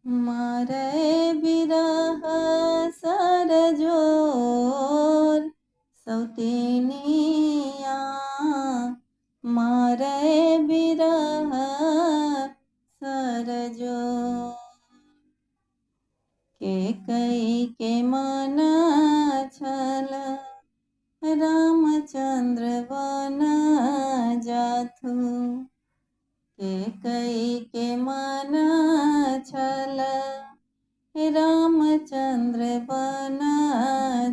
मारे बिरह सरजोर सौतेनिया मारे बिरह सरजोर के कई के मन छल रामचंद्र वन जाथु के कई के मन छल रामचंद्र वन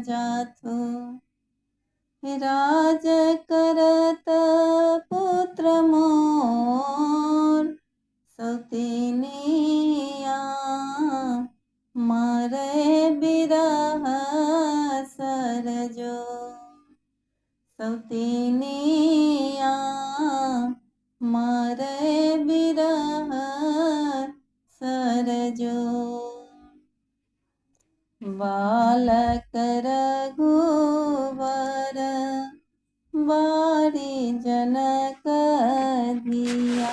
जाथु राज करत पुत्र मोर सौतेनिया मारे बिरह सरजो सौतेनिया मारे बिरह सरजो बालक रघुवर बारी जनक दिया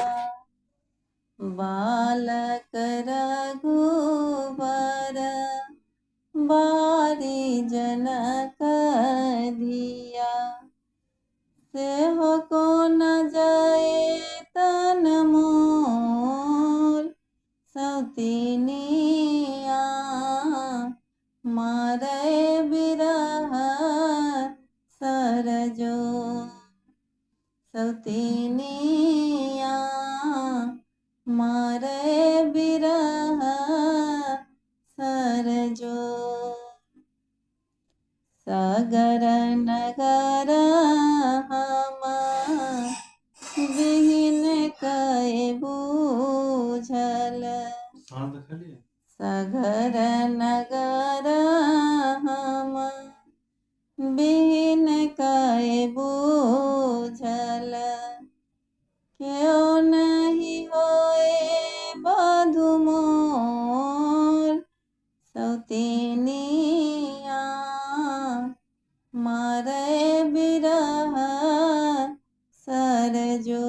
बालक रघुवर बारी जनक दिया से हो को न जाए तन मोर सौतेनिया मारे बिरह सरजो सौतेनिया मारे बिरह सरजो सागर नगर हम बिहीन कए बूझल सागर नगर हम बिहीन कए बूझल क्यों नहीं होए बधु मोर सौतेनिया मारे बिरह सरजो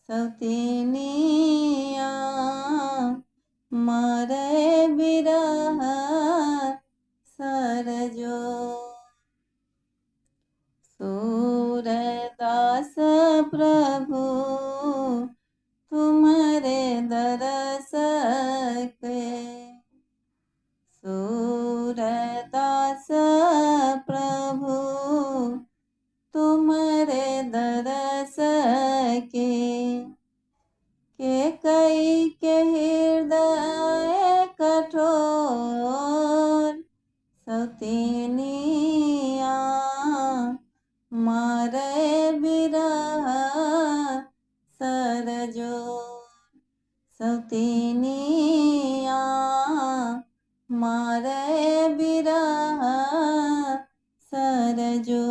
सौतेनिया मारे बिरह सरजो सूरदास प्रभु तुम्हारे दरस के सूरदास प्रभु तुम्हारे दरस के कई के हृदय कठोर सौतेनिया मारे बिरह सरजो सौतेनिया मारे बिरह सरजो।